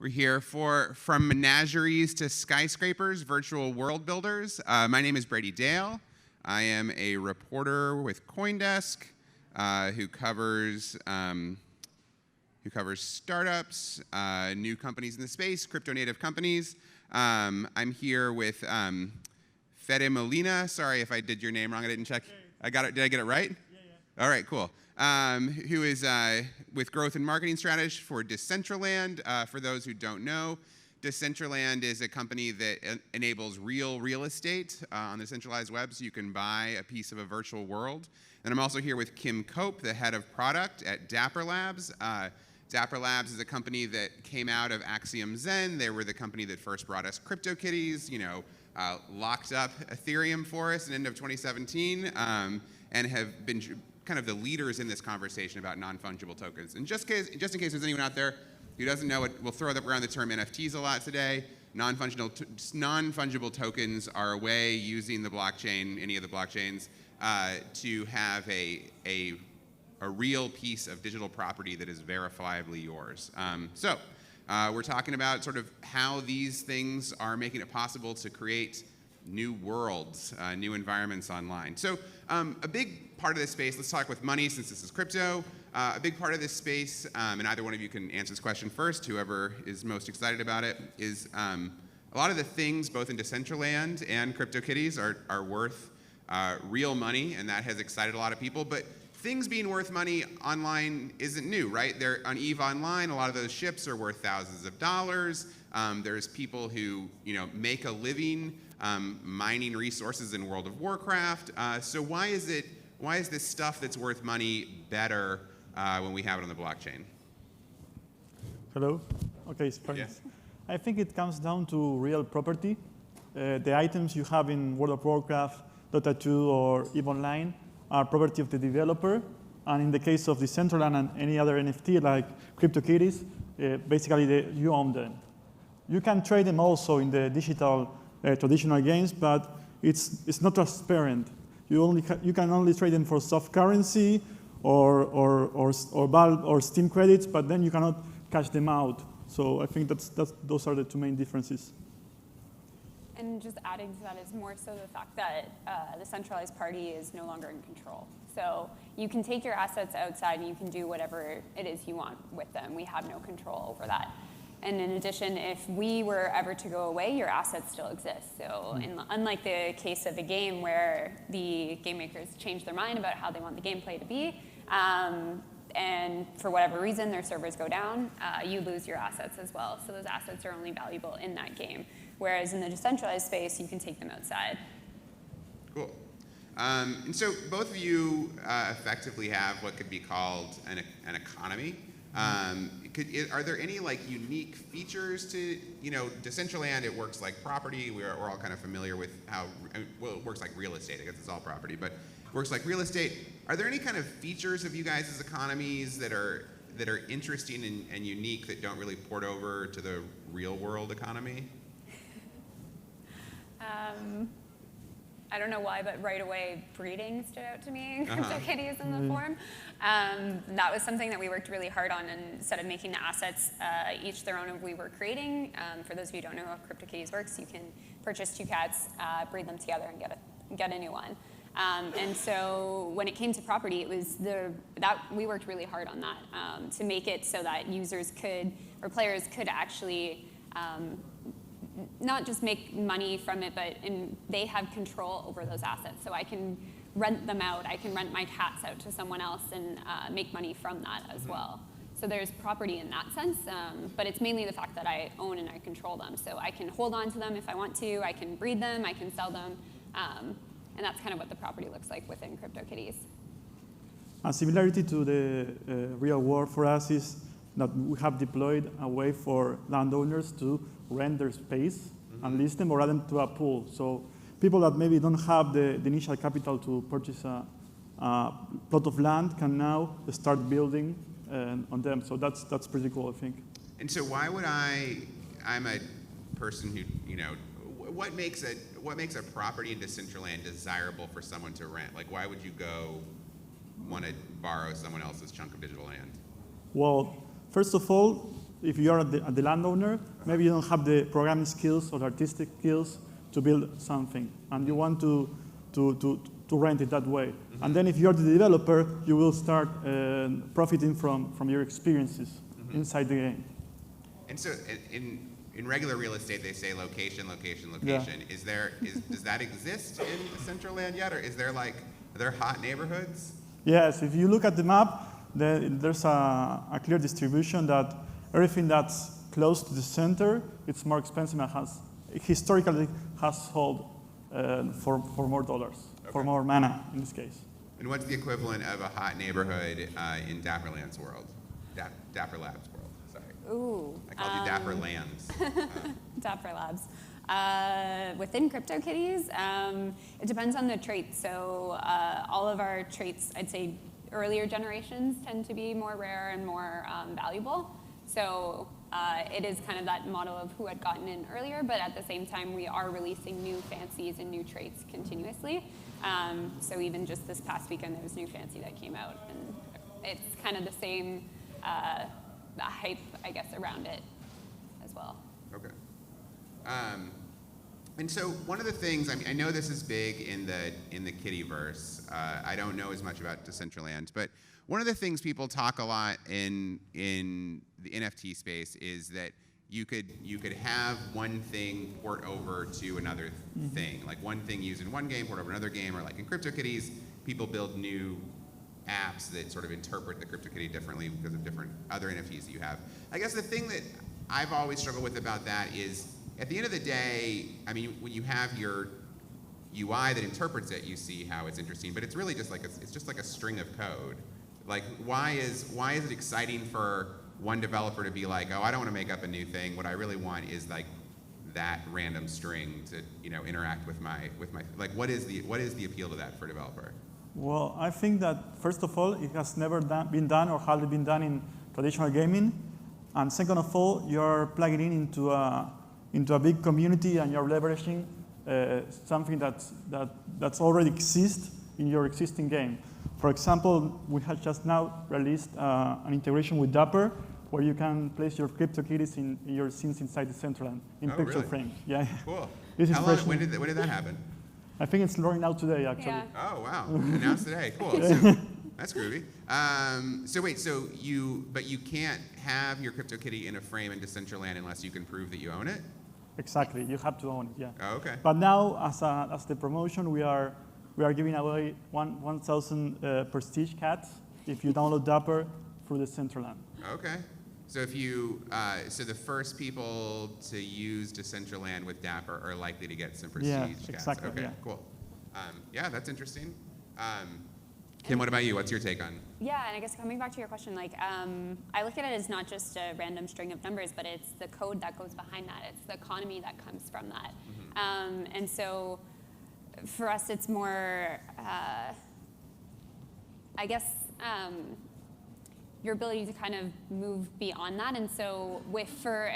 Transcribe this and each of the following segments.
We're here from Menageries to Skyscrapers, virtual world builders. My name is Brady Dale. I am a reporter with CoinDesk who covers startups, new companies in the space, crypto-native companies. I'm here with Fede Molina. Sorry if I did your name wrong. I didn't check. I got it. Did I get it right? Yeah. All right, cool. Who is with growth and marketing strategist for Decentraland. For those who don't know, Decentraland is a company that enables real estate on the centralized web, so you can buy a piece of a virtual world. And I'm also here with Kim Cope, the head of product at Dapper Labs. Dapper Labs is a company that came out of Axiom Zen. They were the company that first brought us CryptoKitties, locked up Ethereum for us in the end of 2017, and have been kind of the leaders in this conversation about non-fungible tokens. And just in case there's anyone out there who doesn't know it, we'll throw around the term NFTs a lot today. Non-fungible tokens are a way using the blockchain, any of the blockchains, to have a real piece of digital property that is verifiably yours. So we're talking about sort of how these things are making it possible to create new worlds, new environments online. So a big part of this space, let's talk with money since this is crypto. A big part of this space, and either one of you can answer this question first, whoever is most excited about it, is a lot of the things both in Decentraland and CryptoKitties are worth real money, and that has excited a lot of people. But things being worth money online isn't new, right? They're on EVE Online, a lot of those ships are worth thousands of dollars. There's people who make a living mining resources in World of Warcraft. So why is this stuff that's worth money better when we have it on the blockchain? Hello. Okay, Spence. Yes. I think it comes down to real property. The items you have in World of Warcraft, Dota 2, or EVE Online are property of the developer. And in the case of Decentraland and any other NFT like CryptoKitties, basically you own them. You can trade them also in the digital traditional games, but it's not transparent. You can only trade them for soft currency or Steam credits, but then you cannot cash them out. So I think those are the two main differences. And just adding to that is more so the fact that the centralized party is no longer in control. So you can take your assets outside and you can do whatever it is you want with them. We have no control over that. And in addition, if we were ever to go away, your assets still exist. So unlike the case of a game where the game makers change their mind about how they want the gameplay to be, and for whatever reason their servers go down, you lose your assets as well. So those assets are only valuable in that game. Whereas in the decentralized space, you can take them outside. Cool. And so both of you effectively have what could be called an economy. Are there any unique features to Decentraland? It works like property. We're all kind of familiar with how it works like real estate. I guess it's all property, but it works like real estate. Are there any kind of features of you guys' economies that are interesting and unique that don't really port over to the real world economy? I don't know why, but right away, breeding stood out to me in CryptoKitties in the form. That was something that we worked really hard on, and instead of making the assets each their own, we were creating. For those of you who don't know how CryptoKitties works, you can purchase two cats, breed them together, and get a new one. And so when it came to property, it was we worked really hard on that to make it so that users players could actually not just make money from it, but they have control over those assets. So I can rent them out. I can rent my cats out to someone else and make money from that as well. So there's property in that sense, but it's mainly the fact that I own and I control them. So I can hold on to them if I want to. I can breed them. I can sell them. And that's kind of what the property looks like within CryptoKitties. A similarity to the real world for us is that we have deployed a way for landowners to rent their space and list them or add them to a pool. So people that maybe don't have the initial capital to purchase a plot of land can now start building on them. So that's pretty cool, I think. And so why would I'm a person who, what makes a property in Decentraland desirable for someone to rent? Why would you want to borrow someone else's chunk of digital land? Well, first of all, if you're the landowner, maybe you don't have the programming skills or the artistic skills to build something, and you want to rent it that way. And then if you're the developer, you will start profiting from your experiences inside the game. And so in regular real estate, they say location, location, location. Yeah. Does that exist in Decentraland yet, or are there hot neighborhoods? Yes, if you look at the map, there's a clear distribution that everything that's close to the center, it's more expensive and historically has sold for more dollars, for more mana in this case. And what's the equivalent of a hot neighborhood in Dapperland's world? Dapper Labs world, sorry. Ooh. I called you Dapper Lands. Dapper Labs. Within CryptoKitties, it depends on the trait. So all of our traits, I'd say earlier generations tend to be more rare and more valuable. So it is kind of that model of who had gotten in earlier, but at the same time, we are releasing new fancies and new traits continuously. So even just this past weekend, there was new fancy that came out, and it's kind of the same hype, I guess, around it as well. Okay. And so one of the things, I know this is big in the Kittyverse. I don't know as much about Decentraland, but one of the things people talk a lot in the NFT space is that you could have one thing port over to another thing, like one thing used in one game port over another game, or like in CryptoKitties, people build new apps that sort of interpret the CryptoKitty differently because of different other NFTs that you have. I guess the thing that I've always struggled with about that is, at the end of the day, I mean, when you have your UI that interprets it, you see how it's interesting, but it's really just like a string of code. Like, why is it exciting for one developer to be like, oh, I don't want to make up a new thing. What I really want is like that random string to interact with my like, what is the appeal to that for a developer? Well, I think that first of all, it has never been done or hardly been done in traditional gaming, and second of all, you're plugging in into a big community and you're leveraging something that's already exists in your existing game. For example, we have just now released an integration with Dapper, where you can place your CryptoKitties in your scenes inside the Decentraland in picture really? frames. Yeah. Cool. How long? When did that happen? I think it's rolling out today, actually. Yeah. Oh wow! Announced today. Cool. So, that's groovy. But you can't have your CryptoKitty in a frame in Decentraland unless you can prove that you own it. Exactly. You have to own it. Yeah. Oh, okay. But now, as the promotion, we are giving away 1,000 prestige cats if you download Dapper through the Decentraland. Okay. So if so the first people to use Decentraland with Dapper are likely to get some prestige cats. Exactly. Okay, Yeah. cool. Yeah, that's interesting. Kim, what about you? What's your take on? Yeah, and I guess coming back to your question, like I look at it as not just a random string of numbers, but it's the code that goes behind that. It's the economy that comes from that. And so for us, it's more, I guess, your ability to kind of move beyond that. And so for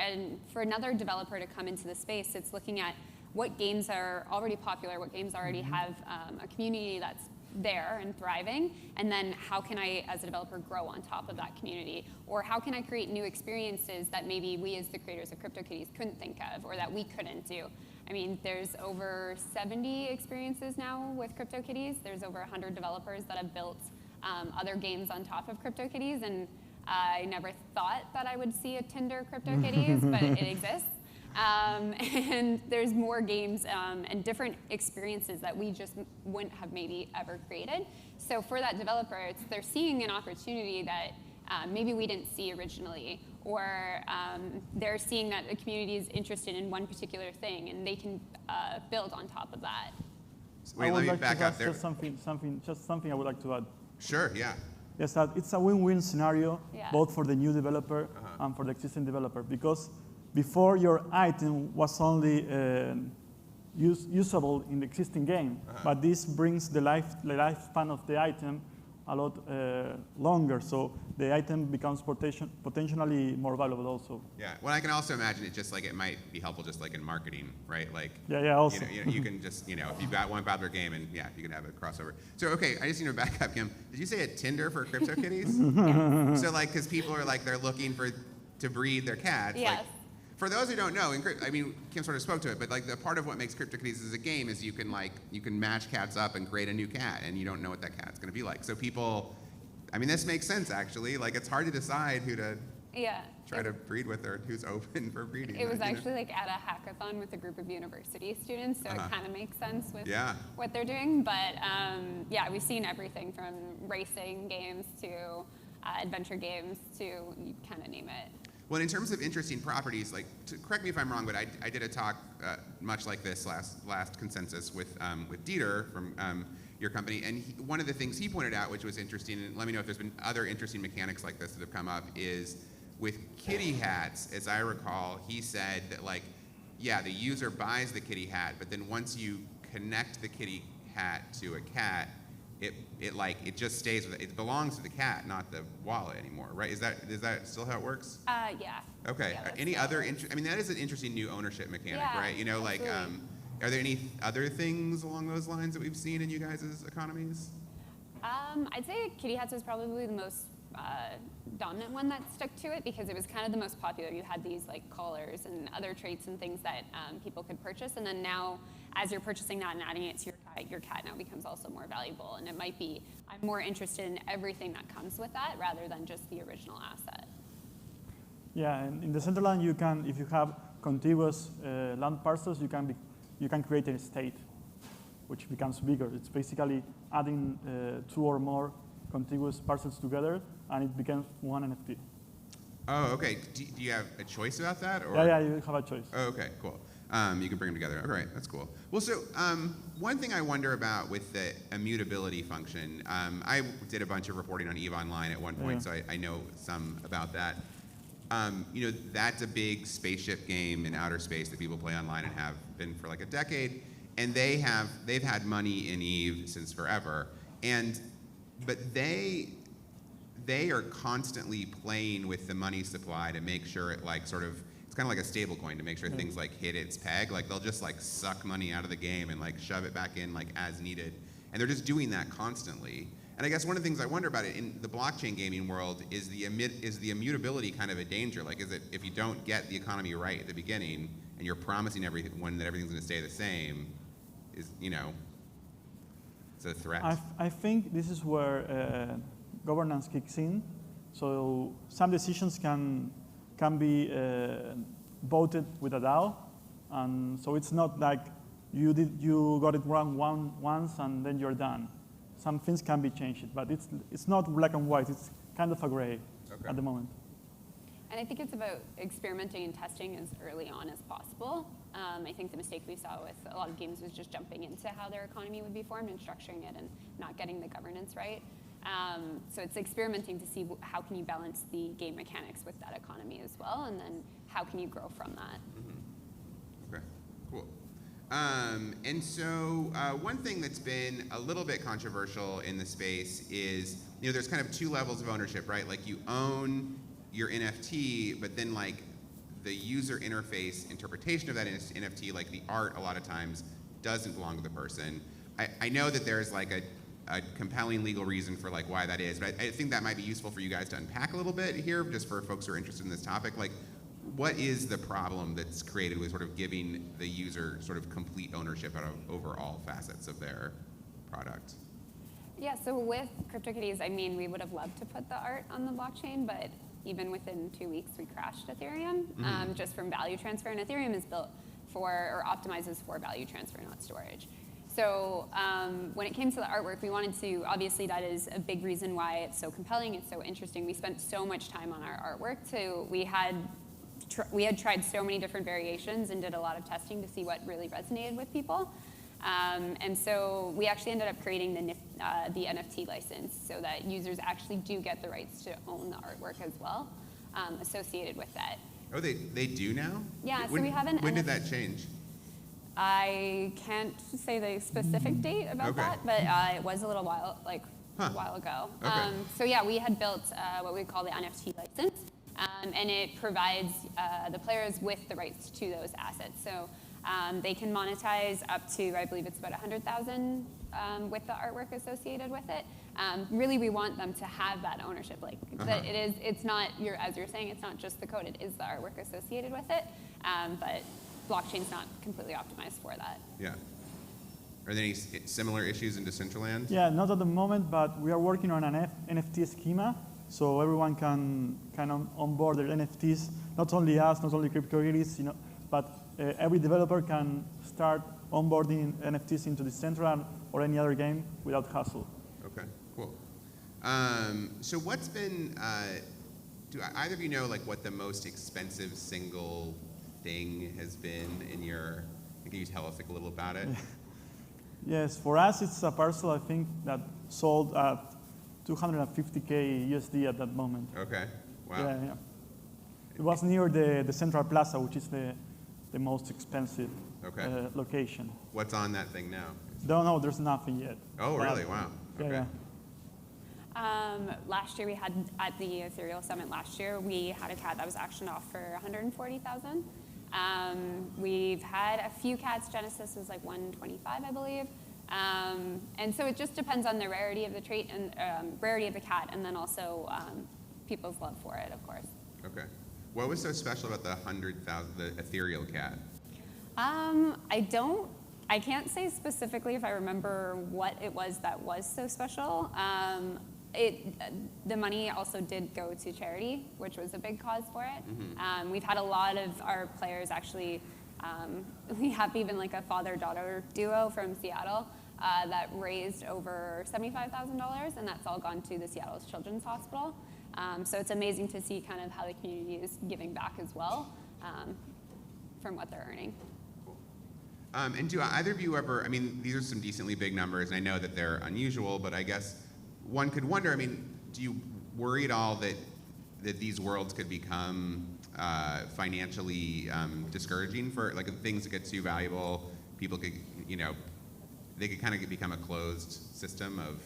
another developer to come into the space, it's looking at what games are already popular, what games already have a community that's there and thriving, and then how can I, as a developer, grow on top of that community? Or how can I create new experiences that maybe we as the creators of CryptoKitties couldn't think of, or that we couldn't do? I mean, there's over 70 experiences now with CryptoKitties. There's over 100 developers that have built other games on top of CryptoKitties, and I never thought that I would see a Tinder CryptoKitties, but it exists. And there's more games and different experiences that we just wouldn't have maybe ever created. So for that developer, they're seeing an opportunity that maybe we didn't see originally, or they're seeing that the community is interested in one particular thing, and they can build on top of that. Wait, let me back up there. Just something I would like to add. Sure, yeah. Yes, that it's a win-win scenario, Yeah. both for the new developer and for the existing developer, because before your item was only usable in the existing game, but this brings the lifespan of the item a lot longer, so the item becomes potentially more valuable also. Yeah. Well, I can also imagine it might be helpful just like in marketing, right? Like. Yeah. Also. You can just if you've got one popular game and you can have a crossover. So okay, I just need to back up, Kim. Did you say a Tinder for CryptoKitties? So like, because people are like they're looking for to breed their cats. Yes. Like, for those who don't know, I mean, Kim sort of spoke to it, but like the part of what makes CryptoKitties as a game is you can match cats up and create a new cat, and you don't know what that cat's going to be like. So people, I mean, this makes sense actually. Like it's hard to decide who to try to breed with or who's open for breeding. It was actually like at a hackathon with a group of university students, so it kind of makes sense with what they're doing. But yeah, we've seen everything from racing games to adventure games to you kind of name it. Well, in terms of interesting properties, like, correct me if I'm wrong, but I did a talk much like this last consensus with Dieter from your company, and one of the things he pointed out, which was interesting, and let me know if there's been other interesting mechanics like this that have come up, is with kitty hats, as I recall, he said that like, yeah, the user buys the kitty hat, but then once you connect the kitty hat to a cat, it just stays with it. It belongs to the cat, not the wallet anymore, right? Is that still how it works? Yeah. Okay. Yeah, Any other? I mean, that is an interesting new ownership mechanic, right? You know, absolutely. like, are there any other things along those lines that we've seen in you guys' economies? I'd say kitty hats was probably the most dominant one that stuck to it because it was kind of the most popular. You had these like collars and other traits and things that people could purchase, and then now as you're purchasing that and adding it to your cat now becomes also more valuable. And it might be, I'm more interested in everything that comes with that rather than just the original asset. Yeah, and in the Centerland, you can, if you have contiguous land parcels, you can create an estate, which becomes bigger. It's basically adding 2 or more contiguous parcels together, and it becomes one NFT. Oh, okay. Do you have a choice about that? Or? Yeah, you have a choice. Oh, okay, cool. You can bring them together. All right, that's cool. Well, so one thing I wonder about with the immutability function, I did a bunch of reporting on EVE Online at one point, so I know some about that. You know, that's a big spaceship game in outer space that people play online and have been for like a decade, and they've had money in EVE since forever, but they are constantly playing with the money supply to make sure it like sort of, it's kind of like a stable coin to make sure things like hit its peg. Like they'll just like suck money out of the game and like shove it back in like as needed. And they're just doing that constantly. And I guess one of the things I wonder about it in the blockchain gaming world is the immutability kind of a danger? Like is it, if you don't get the economy right at the beginning and you're promising everyone that everything's gonna stay the same, is, you know, it's a threat. I think this is where governance kicks in. So some decisions can be voted with a DAO, and so it's not like you got it wrong once and then you're done. Some things can be changed, but it's not black and white. It's kind of a gray at the moment. And I think it's about experimenting and testing as early on as possible. I think the mistake we saw with a lot of games was just jumping into how their economy would be formed and structuring it and not getting the governance right. So it's experimenting to see how can you balance the game mechanics with that economy as well, and then how can you grow from that. Okay, cool. And so one thing that's been a little bit controversial in the space is, you know, there's kind of 2 levels of ownership, right? Like you own your NFT, but then like the user interface interpretation of that NFT, like the art a lot of times doesn't belong to the person. I know that there's like a compelling legal reason for like why that is, but I think that might be useful for you guys to unpack a little bit here, just for folks who are interested in this topic. Like, what is the problem that's created with sort of giving the user sort of complete ownership over all facets of their product? Yeah, so with CryptoKitties, I mean, we would have loved to put the art on the blockchain, but even within 2 weeks, we crashed Ethereum, just from value transfer. And Ethereum is built for, or optimizes for value transfer, not storage. So when it came to the artwork, we wanted to, obviously that is a big reason why it's so compelling, it's so interesting. We spent so much time on our artwork we had tried so many different variations and did a lot of testing to see what really resonated with people. And so we actually ended up creating the NFT license so that users actually do get the rights to own the artwork as well, associated with that. Oh, they do now? Yeah, so we have an When did that change? I can't say the specific date about that, but it was a little while, a while ago. Okay. So yeah, we had built what we call the NFT license, and it provides the players with the rights to those assets. So they can monetize up to, I believe it's about 100,000 with the artwork associated with it. Really, we want them to have that ownership. Like that it's not, as you're saying, it's not just the code, it is the artwork associated with it. But blockchain's not completely optimized for that. Yeah. Are there any similar issues in Decentraland? Yeah, not at the moment, but we are working on an NFT schema, so everyone can kind of onboard their NFTs. Not only us, not only CryptoKitties, but every developer can start onboarding NFTs into Decentraland or any other game without hassle. Okay, cool. So what's been, do either of you know like what the most expensive single thing has been in your, can you tell us like a little about it? Yes, for us it's a parcel I think that sold at 250K USD at that moment. Okay, wow. Yeah. It was near the Central Plaza, which is the most expensive location. What's on that thing now? No, there's nothing yet. Oh, really? Wow. Okay. Yeah. Last year we had, at the Ethereal Summit last year, we had a cat that was auctioned off for 140,000. We've had a few cats. Genesis was like 125, I believe. And so it just depends on the rarity of the trait and rarity of the cat, and then also people's love for it, of course. Okay. What was so special about the 100,000, the ethereal cat? I can't say specifically if I remember what it was that was so special. The money also did go to charity, which was a big cause for it. Mm-hmm. We've had a lot of our players actually, we have even like a father-daughter duo from Seattle that raised over $75,000, and that's all gone to the Seattle Children's Hospital. So it's amazing to see kind of how the community is giving back as well from what they're earning. And do either of you ever, I mean, these are some decently big numbers, and I know that they're unusual, but I guess one could wonder, I mean, do you worry at all that these worlds could become financially discouraging for, like, if things get too valuable, people could, they could kind of become a closed system of?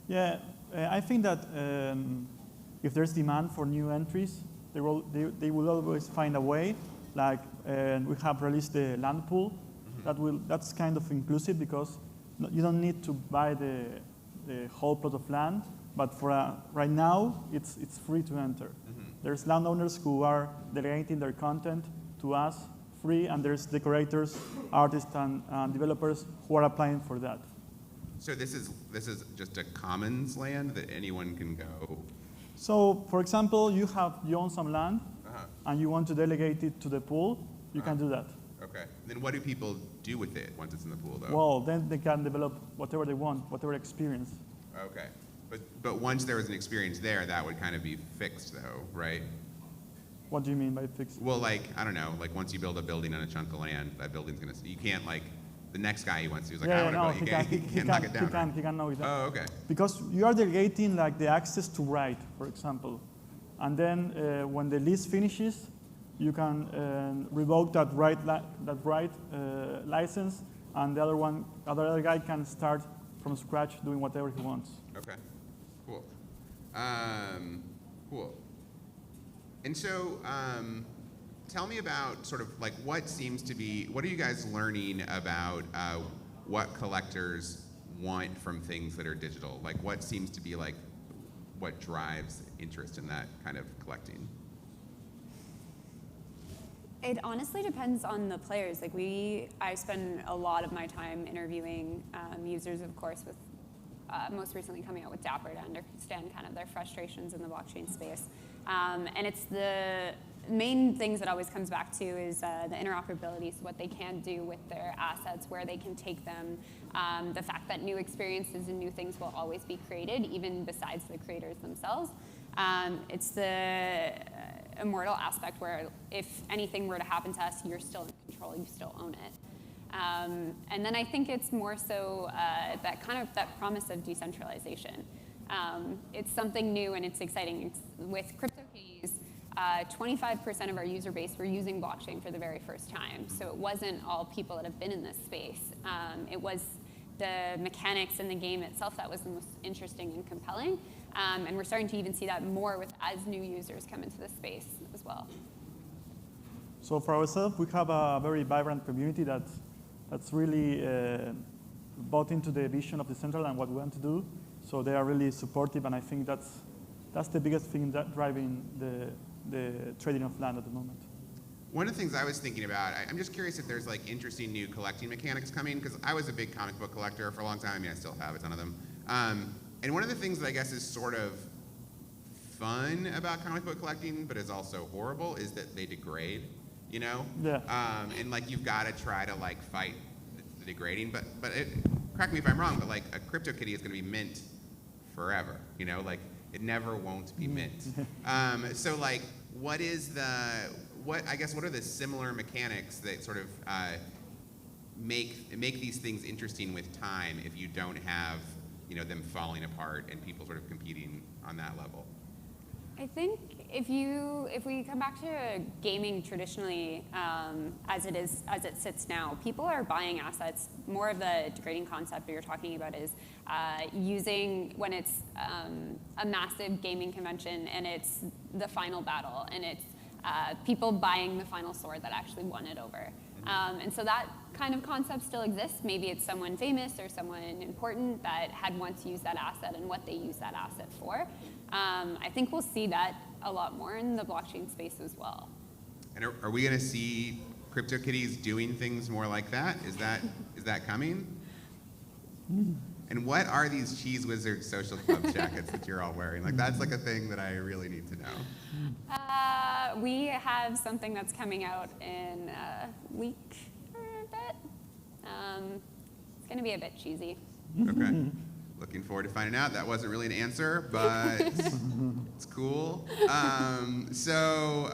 Yeah, I think that if there's demand for new entries, they will always find a way. Like we have released the land pool, that's kind of inclusive because you don't need to buy the whole plot of land, but for right now it's free to enter. Mm-hmm. There's landowners who are delegating their content to us free, and there's decorators, artists, and developers who are applying for that. So this is just a commons land that anyone can go? So, for example, you own some land, and you want to delegate it to the pool, you can do that. Okay. Then what do people do with it once it's in the pool, though? Well, then they can develop whatever they want, whatever experience. Okay. But once there was an experience there, that would kind of be fixed, though, right? What do you mean by fixed? Well, like, I don't know, like once you build a building on a chunk of land, that building's going to, you can't, like, the next guy who wants to, he's like, I want to build, he can't knock it down. He can knock it down. Oh, okay. Because you are delegating like the access to write, for example. And then when the lease finishes, you can revoke that write license, and the other guy can start from scratch doing whatever he wants. Okay, cool. Cool. And so, tell me about sort of like what are you guys learning about what collectors want from things that are digital? Like what seems to be like what drives interest in that kind of collecting? It honestly depends on the players. Like I spend a lot of my time interviewing users, of course, with most recently coming out with Dapper to understand kind of their frustrations in the blockchain space. And it's the main things that always comes back to is the interoperability, so what they can do with their assets, where they can take them, the fact that new experiences and new things will always be created, even besides the creators themselves. It's the immortal aspect where if anything were to happen to us, you're still in control, you still own it. And then I think it's more so that promise of decentralization. It's something new and it's exciting. With CryptoKitties, 25% of our user base were using blockchain for the very first time. So it wasn't all people that have been in this space. It was the mechanics in the game itself that was the most interesting and compelling. And we're starting to even see that more as new users come into this space as well. So for ourselves, we have a very vibrant community that's really bought into the vision of Decentraland and what we want to do. So they are really supportive, and I think that's the biggest thing that driving the trading of land at the moment. One of the things I was thinking about, I'm just curious if there's like interesting new collecting mechanics coming, because I was a big comic book collector for a long time. I mean, I still have a ton of them. And one of the things that I guess is sort of fun about comic book collecting, but is also horrible, is that they degrade, you know? Yeah. And like you've got to try to like fight the degrading, but correct me if I'm wrong, but like a CryptoKitty is going to be mint forever, you know? Like it never won't be mint. So like, what are the similar mechanics that sort of make these things interesting with time if you don't have, you know, them falling apart and people sort of competing on that level? I think if we come back to gaming traditionally, as it sits now, people are buying assets. More of the degrading concept that you're talking about is using when it's a massive gaming convention and it's the final battle and it's people buying the final sword that actually won it over. And so that kind of concept still exists. Maybe it's someone famous or someone important that had once used that asset and what they use that asset for. I think we'll see that a lot more in the blockchain space as well. And are we going to see CryptoKitties doing things more like that? Is that coming? And what are these Cheese Wizard social club jackets that you're all wearing? Like that's like a thing that I really need to know. We have something that's coming out in a week or a bit. It's going to be a bit cheesy. Okay. Looking forward to finding out. That wasn't really an answer, but it's cool. So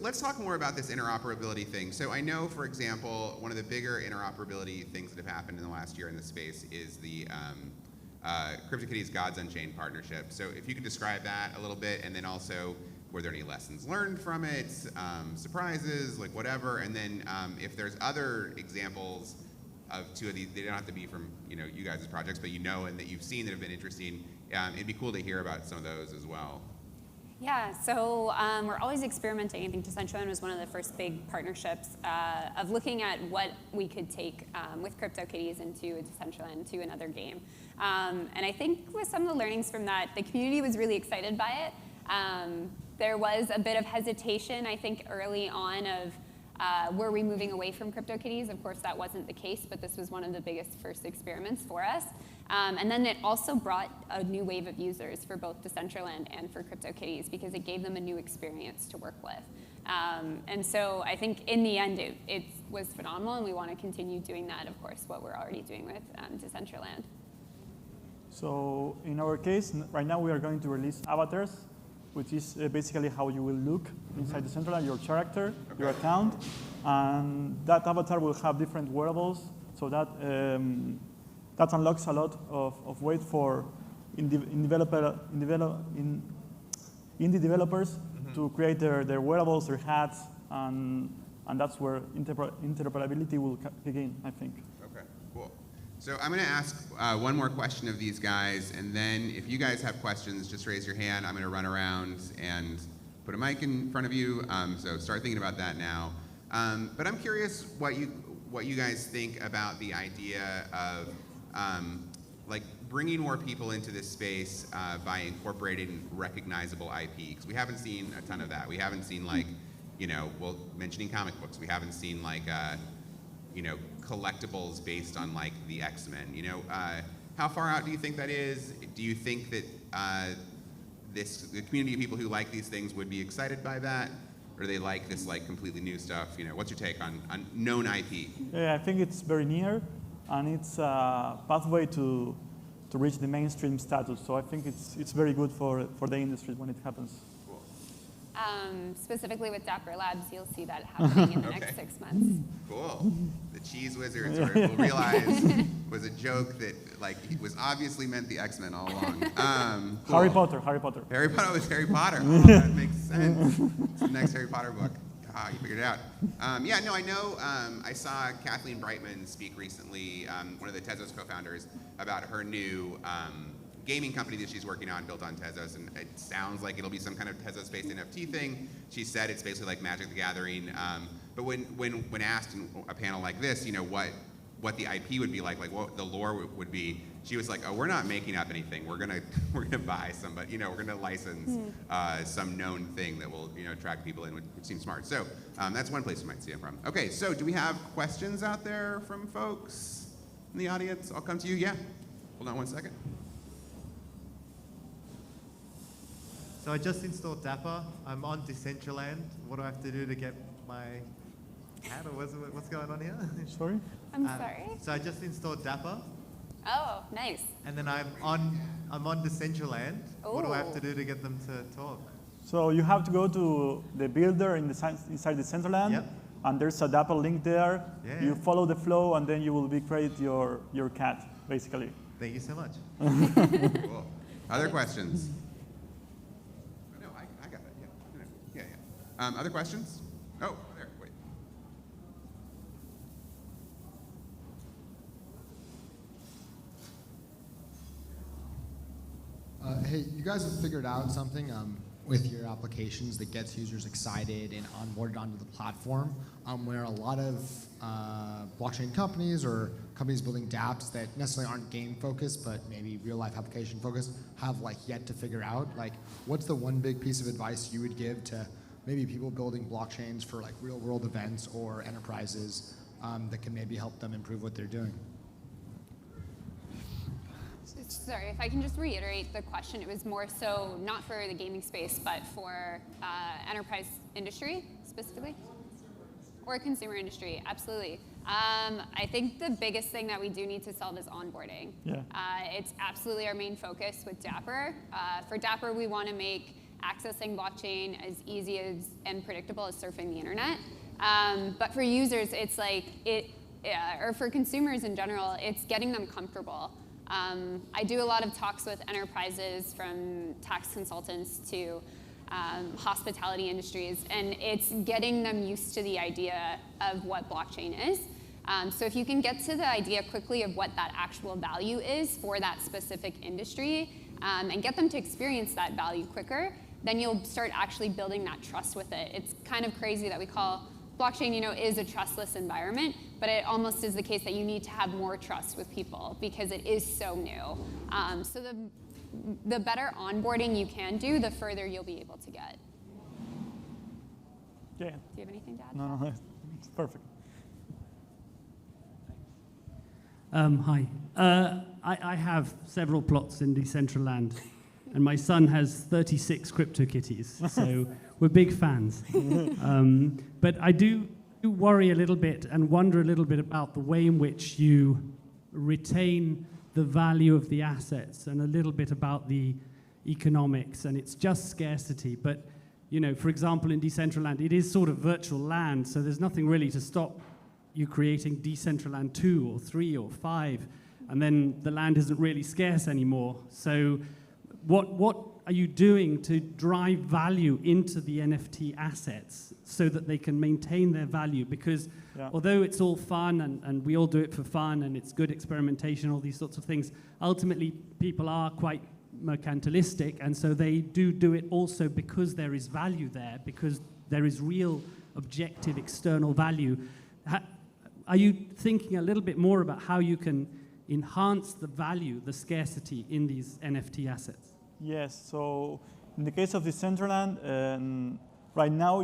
let's talk more about this interoperability thing. So I know, for example, one of the bigger interoperability things that have happened in the last year in this space is the CryptoKitties Gods Unchained partnership. So if you could describe that a little bit, and then also, were there any lessons learned from it, surprises, like whatever, and then if there's other examples of two of these, they don't have to be from you guys' projects, but and that you've seen that have been interesting. It'd be cool to hear about some of those as well. Yeah, so we're always experimenting. I think Decentraland was one of the first big partnerships of looking at what we could take with CryptoKitties into a Decentraland, to another game. And I think with some of the learnings from that, the community was really excited by it. There was a bit of hesitation, I think, early on of were we moving away from CryptoKitties? Of course, that wasn't the case, but this was one of the biggest first experiments for us. And then it also brought a new wave of users for both Decentraland and for CryptoKitties because it gave them a new experience to work with. And so I think in the end, it was phenomenal, and we want to continue doing that, of course, what we're already doing with Decentraland. So in our case, right now we are going to release avatars, which is basically how you will look inside Decentraland, your character, your account, and that avatar will have different wearables, so that unlocks a lot of weight for indie developers to create their wearables, their hats, and that's where interoperability will begin, I think. Okay, cool. So I'm going to ask one more question of these guys, and then if you guys have questions, just raise your hand. I'm going to run around and put a mic in front of you, so start thinking about that now. But I'm curious what you guys think about the idea of like bringing more people into this space by incorporating recognizable IP, because we haven't seen a ton of that. We haven't seen like, mentioning comic books, we haven't seen like, collectibles based on like the X-Men. How far out do you think that is? Do you think that the community of people who like these things would be excited by that? Or do they like this like completely new stuff? What's your take on known IP? Yeah, I think it's very near, and it's a pathway to reach the mainstream status. So I think it's very good for the industry when it happens. Cool. Specifically with Dapper Labs, you'll see that happening in the next 6 months. Cool. The Cheese Wizards will realize was a joke that like was obviously meant the X-Men all along. Cool. Harry Potter. Harry Potter was Harry Potter. Oh, that makes sense. It's the next Harry Potter book. Ah, you figured it out. I know. I saw Kathleen Brightman speak recently, one of the Tezos co-founders, about her new gaming company that she's working on, built on Tezos, and it sounds like it'll be some kind of Tezos-based NFT thing. She said it's basically like Magic the Gathering. But when asked in a panel like this, what the IP would be like what the lore would be. She was like, oh, we're not making up anything. We're gonna buy somebody, we're gonna license some known thing that will, attract people in, which seems smart. So that's one place you might see it from. Okay, so do we have questions out there from folks in the audience? I'll come to you. Yeah, hold on one second. So I just installed Dapper. I'm on Decentraland. What do I have to do to get my hat, or what's going on here? Sorry? I'm sorry. So I just installed Dapper. Oh, nice. And then I'm on Decentraland. What do I have to do to get them to talk? So you have to go to the builder inside the Decentraland, Yep. and there's a Dapper link there. Yeah. You follow the flow, and then you will create your cat, basically. Thank you so much. Cool. Other questions? No, I got that. Yeah. Other questions? Oh, there. Wait. Hey, you guys have figured out something with your applications that gets users excited and onboarded onto the platform, where a lot of blockchain companies or companies building dApps that necessarily aren't game focused but maybe real life application focused have yet to figure out. What's the one big piece of advice you would give to maybe people building blockchains for real world events or enterprises that can maybe help them improve what they're doing? Sorry, if I can just reiterate the question, it was more so not for the gaming space, but for enterprise industry specifically, or consumer industry, absolutely. I think the biggest thing that we do need to solve is onboarding. Yeah. It's absolutely our main focus with Dapper. For Dapper, we want to make accessing blockchain as easy and predictable as surfing the internet. But for users, it's or for consumers in general, it's getting them comfortable. I do a lot of talks with enterprises, from tax consultants to hospitality industries, and it's getting them used to the idea of what blockchain is. So if you can get to the idea quickly of what that actual value is for that specific industry, and get them to experience that value quicker, then you'll start actually building that trust with it. It's kind of crazy that we call blockchain, is a trustless environment, but it almost is the case that you need to have more trust with people because it is so new. So the better onboarding you can do, the further you'll be able to get. Yeah. Do you have anything to add? No, it's perfect. Hi. I have several plots in Decentraland, and my son has 36 CryptoKitties, so we're big fans. But I do worry a little bit and wonder a little bit about the way in which you retain the value of the assets and a little bit about the economics, and it's just scarcity. But, for example, in Decentraland, it is sort of virtual land, so there's nothing really to stop you creating Decentraland 2 or 3 or 5, and then the land isn't really scarce anymore. So what are you doing to drive value into the NFT assets so that they can maintain their value? Because although it's all fun and we all do it for fun and it's good experimentation, all these sorts of things, ultimately people are quite mercantilistic, and so they do it also because there is value there, because there is real objective external value. Are you thinking a little bit more about how you can enhance the value, the scarcity in these NFT assets? Yes, so in the case of Decentraland, right now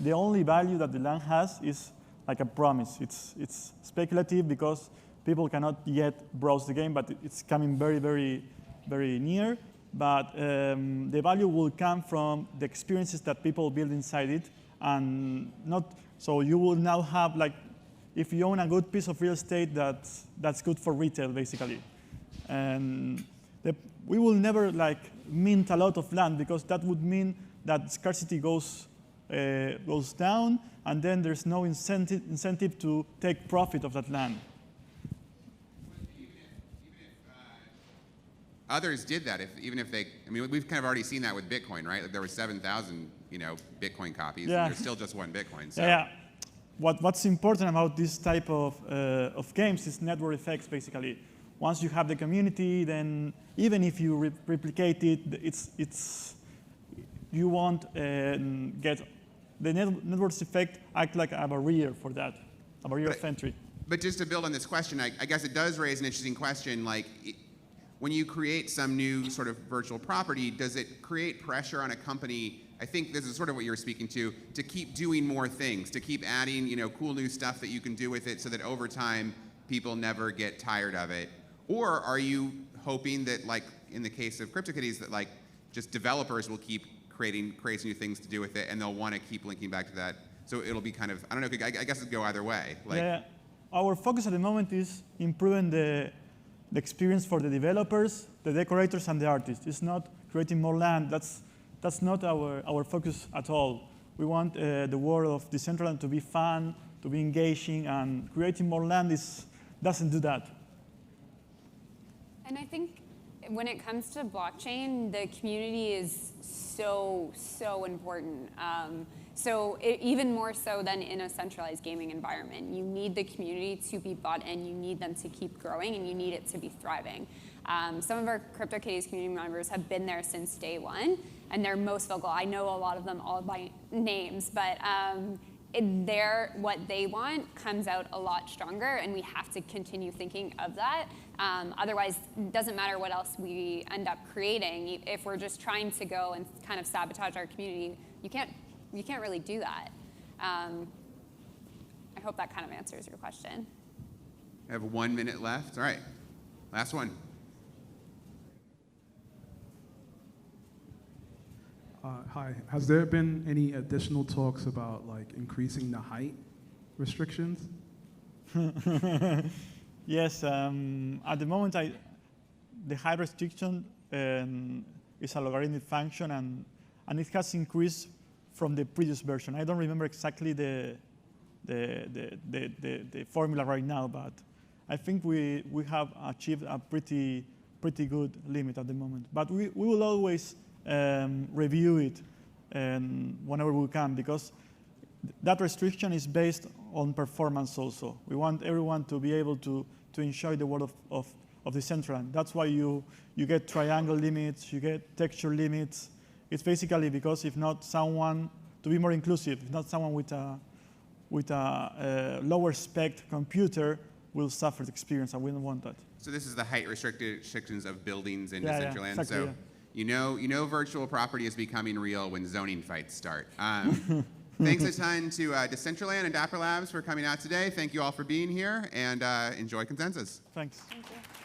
the only value that the land has is like a promise. It's speculative because people cannot yet browse the game, but it's coming very, very, very near. But the value will come from the experiences that people build inside it, and not, so you will now have, if you own a good piece of real estate, that's good for retail, basically. And we will never mint a lot of land, because that would mean that scarcity goes down, and then there's no incentive to take profit of that land. Even if others did that, even if they, we've kind of already seen that with Bitcoin, right? There were 7,000, Bitcoin copies, and there's still just one Bitcoin. So. Yeah. What's important about this type of games is network effects, basically. Once you have the community, then even if you replicate it, you won't get the network effect act like a barrier for that, a barrier of entry. But just to build on this question, I guess it does raise an interesting question. Like, when you create some new sort of virtual property, does it create pressure on a company? I think this is sort of what you were speaking to keep doing more things, to keep adding, cool new stuff that you can do with it, so that over time people never get tired of it. Or are you hoping that, like in the case of CryptoKitties, that like just developers will keep creating new things to do with it, and they'll want to keep linking back to that? So it'll be kind of, I don't know, I guess it'd go either way. Like, yeah, our focus at the moment is improving the experience for the developers, the decorators, and the artists. It's not creating more land. That's not our focus at all. We want the world of Decentraland to be fun, to be engaging, and creating more land doesn't do that. And I think when it comes to blockchain, the community is so important. Even more so than in a centralized gaming environment. You need the community to be bought in, you need them to keep growing, and you need it to be thriving. Some of our CryptoKitties community members have been there since day one, and they're most vocal. I know a lot of them all by names, but what they want comes out a lot stronger, and we have to continue thinking of that. Otherwise, it doesn't matter what else we end up creating. If we're just trying to go and kind of sabotage our community, you can't really do that. I hope that kind of answers your question. I have 1 minute left. All right, last one. Hi, has there been any additional talks about like increasing the height restrictions? Yes, at the moment, the height restriction is a logarithmic function, and it has increased from the previous version. I don't remember exactly the formula right now, but I think we have achieved a pretty good limit at the moment. But we will always review it whenever we can, because that restriction is based on performance also. We want everyone to be able to enjoy the world of Decentraland. That's why you get triangle limits, you get texture limits. It's basically because if not someone, to be more inclusive, if not someone with a lower spec computer will suffer the experience, and we don't want that. So this is the height restrictions of buildings in Yeah, Decentraland. exactly, So yeah. you know virtual property is becoming real when zoning fights start. Thanks a ton to Decentraland and Dapper Labs for coming out today. Thank you all for being here, and enjoy Consensus. Thanks. Thank you.